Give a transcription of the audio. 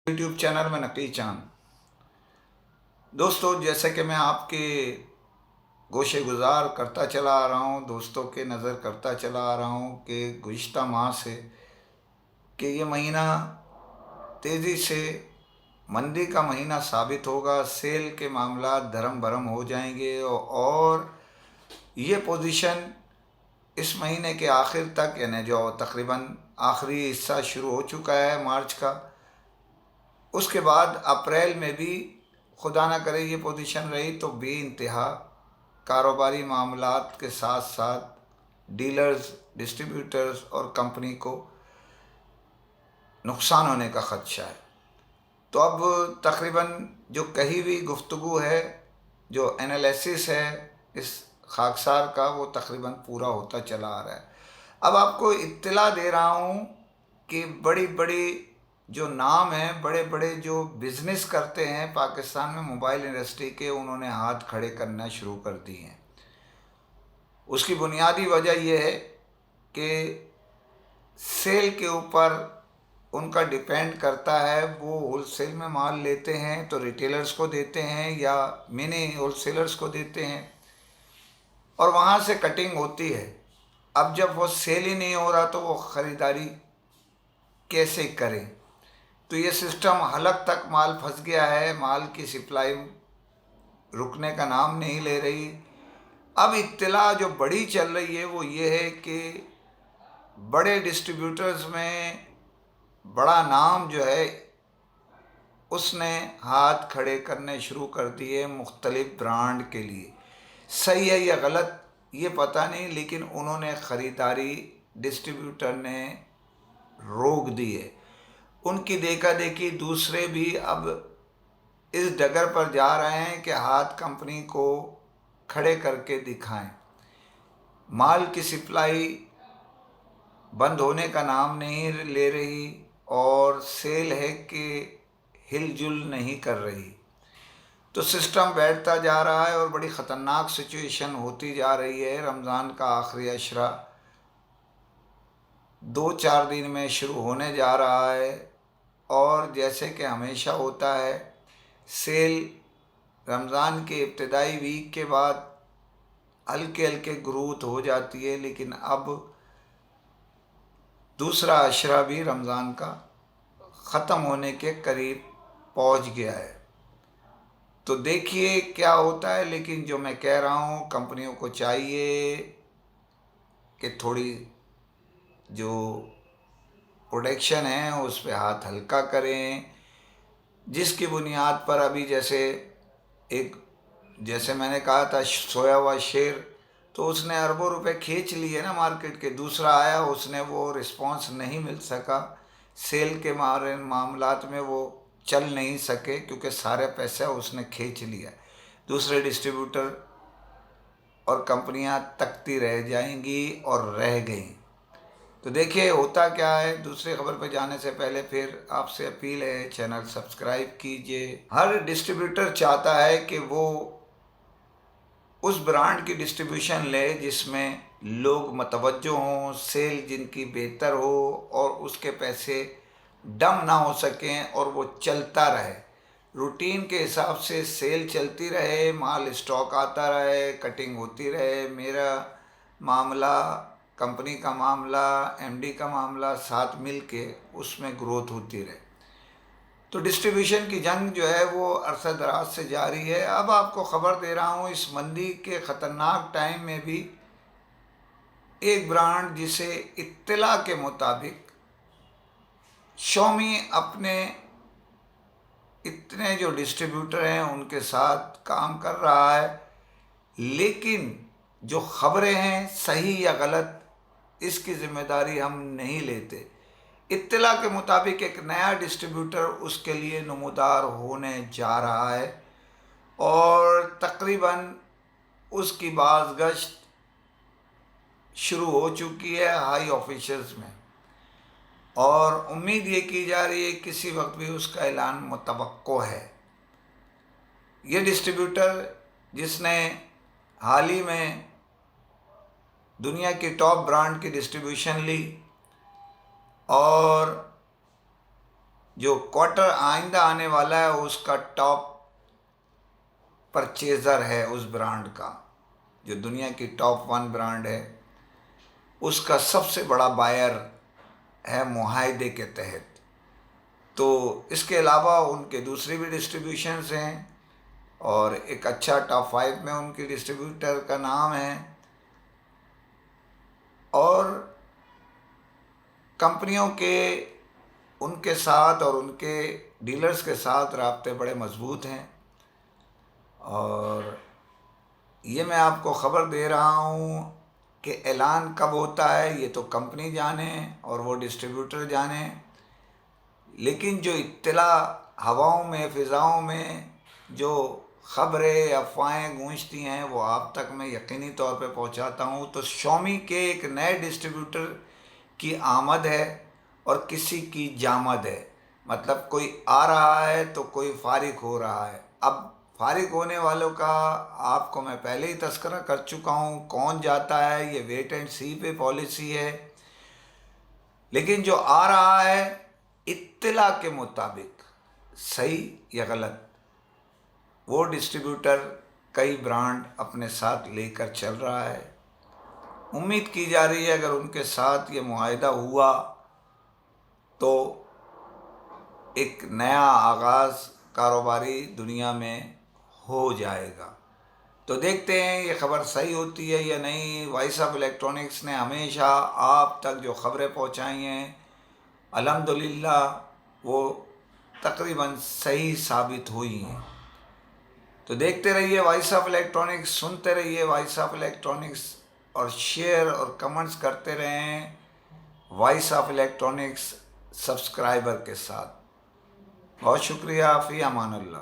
YouTube channel में नकली चांद। दोस्तों, जैसे कि मैं आपके गोशे गुज़ार करता चला आ रहा हूँ, दोस्तों के नज़र करता चला आ रहा हूँ कि गुज़िश्ता माह से कि ये महीना तेज़ी से मंदी का महीना साबित होगा। सेल के मामला धर्म भरम हो जाएंगे और ये पोजीशन इस महीने के आखिर तक, यानी जो तकरीबन आखिरी हिस्सा शुरू हो चुका है मार्च का, उसके बाद अप्रैल में भी खुदा ना करे ये पोजीशन रही तो बेइंतहा कारोबारी मामलात के साथ साथ डीलर्स, डिस्ट्रीब्यूटर्स और कंपनी को नुकसान होने का ख़दशा है। तो अब तकरीबन जो कही हुई गुफ्तगू है, जो एनालिसिस है इस खाकसार का, वो तकरीबन पूरा होता चला आ रहा है। अब आपको इत्तला दे रहा हूँ कि बड़ी बड़ी जो नाम हैं, बड़े बड़े जो बिज़नेस करते हैं पाकिस्तान में मोबाइल इंडस्ट्री के, उन्होंने हाथ खड़े करना शुरू कर दिए हैं। उसकी बुनियादी वजह यह है कि सेल के ऊपर उनका डिपेंड करता है। वो होलसेल में माल लेते हैं तो रिटेलर्स को देते हैं या मिनी होलसेलर्स को देते हैं और वहाँ से कटिंग होती है। अब जब वो सेल ही नहीं हो रहा तो वो ख़रीदारी कैसे करें? तो ये सिस्टम हलक तक माल फंस गया है, माल की सप्लाई रुकने का नाम नहीं ले रही। अब इत्तला जो बड़ी चल रही है वो ये है कि बड़े डिस्ट्रीब्यूटर्स में बड़ा नाम जो है उसने हाथ खड़े करने शुरू कर दिए मुख्तलिफ ब्रांड के लिए। सही है या गलत ये पता नहीं, लेकिन उन्होंने ख़रीदारी डिस्ट्रीब्यूटर ने रोक दी है। उनकी देखा देखी दूसरे भी अब इस डगर पर जा रहे हैं कि हाथ कंपनी को खड़े करके दिखाएं। माल की सप्लाई बंद होने का नाम नहीं ले रही और सेल है कि हिलजुल नहीं कर रही। तो सिस्टम बैठता जा रहा है और बड़ी ख़तरनाक सिचुएशन होती जा रही है। रमज़ान का आखिरी अशरा 2-4 दिन में शुरू होने जा रहा है और जैसे कि हमेशा होता है, सेल रमज़ान के इब्तदाई वीक के बाद हल्के हल्के ग्रोथ हो जाती है, लेकिन अब दूसरा अशरा भी रमज़ान का ख़त्म होने के करीब पहुंच गया है। तो देखिए क्या होता है। लेकिन जो मैं कह रहा हूँ, कंपनियों को चाहिए कि थोड़ी जो प्रोडक्शन है उस पर हाथ हल्का करें, जिसकी बुनियाद पर अभी जैसे मैंने कहा था सोया हुआ शेर, तो उसने अरबों रुपए खींच लिए ना मार्केट के। दूसरा आया, उसने वो रिस्पांस नहीं मिल सका, सेल के मामलात में वो चल नहीं सके क्योंकि सारे पैसा उसने खींच लिया। दूसरे डिस्ट्रीब्यूटर और कंपनियां तकती रह जाएंगी और रह गई। तो देखिए होता क्या है। दूसरी खबर पर जाने से पहले फिर आपसे अपील है, चैनल सब्सक्राइब कीजिए। हर डिस्ट्रीब्यूटर चाहता है कि वो उस ब्रांड की डिस्ट्रीब्यूशन ले जिसमें लोग मतवज्जो हों, सेल जिनकी बेहतर हो और उसके पैसे डम ना हो सकें और वो चलता रहे। रूटीन के हिसाब से सेल चलती रहे, माल स्टॉक आता रहे, कटिंग होती रहे। मेरा मामला, कंपनी का मामला, एमडी का मामला साथ मिल के उसमें ग्रोथ होती रहे। तो डिस्ट्रीब्यूशन की जंग जो है वो अरसा दराज से जारी है। अब आपको ख़बर दे रहा हूँ, इस मंदी के ख़तरनाक टाइम में भी एक ब्रांड जिसे इत्तला के मुताबिक शॉमी अपने इतने जो डिस्ट्रीब्यूटर हैं उनके साथ काम कर रहा है, लेकिन जो ख़बरें हैं सही या गलत इसकी ज़िम्मेदारी हम नहीं लेते। इत्तला के मुताबिक एक नया डिस्ट्रीब्यूटर उसके लिए नमूदार होने जा रहा है और तकरीबन उसकी बाज़गश्त शुरू हो चुकी है हाई ऑफिसर्स में और उम्मीद ये की जा रही है किसी वक्त भी उसका ऐलान मुतवक्को है। ये डिस्ट्रीब्यूटर जिसने हाल ही में दुनिया की टॉप ब्रांड की डिस्ट्रीब्यूशन ली और जो क्वार्टर आइंदा आने वाला है उसका टॉप परचेज़र है उस ब्रांड का, जो दुनिया की टॉप 1 ब्रांड है, उसका सबसे बड़ा बायर है मुआहदे के तहत। तो इसके अलावा उनके दूसरी भी डिस्ट्रीब्यूशंस हैं और एक अच्छा टॉप 5 में उनकी डिस्ट्रीब्यूटर का नाम है, और कंपनियों के उनके साथ और उनके डीलर्स के साथ राब्ते बड़े मजबूत हैं। और ये मैं आपको ख़बर दे रहा हूँ कि ऐलान कब होता है ये तो कंपनी जाने और वो डिस्ट्रीब्यूटर जाने, लेकिन जो इत्तला हवाओं में, फ़िज़ाओं में जो ख़बरें अफवाहें गूंजती हैं वो आप तक मैं यकीनी तौर पे पहुंचाता हूं। तो शॉमी के एक नए डिस्ट्रीब्यूटर की आमद है और किसी की जामद है, मतलब कोई आ रहा है तो कोई फारिग हो रहा है। अब फारिग होने वालों का आपको मैं पहले ही तज़किरा कर चुका हूँ, कौन जाता है ये वेट एंड सी पे पॉलिसी है। लेकिन जो आ रहा है इत्तला के मुताबिक, सही या गलत, वो डिस्ट्रीब्यूटर कई ब्रांड अपने साथ लेकर चल रहा है। उम्मीद की जा रही है अगर उनके साथ ये मुआहिदा हुआ तो एक नया आगाज़ कारोबारी दुनिया में हो जाएगा। तो देखते हैं ये ख़बर सही होती है या नहीं। वॉइस ऑफ इलेक्ट्रॉनिक्स ने हमेशा आप तक जो ख़बरें पहुंचाई हैं अल्हम्दुलिल्लाह वो तकरीबन सही साबित हुई हैं। तो देखते रहिए वॉइस ऑफ इलेक्ट्रॉनिक्स, सुनते रहिए वॉइस ऑफ इलेक्ट्रॉनिक्स, और शेयर और कमेंट्स करते रहें वॉइस ऑफ इलेक्ट्रॉनिक्स सब्सक्राइबर के साथ। बहुत शुक्रिया। फ़ी अमानुल्लाह।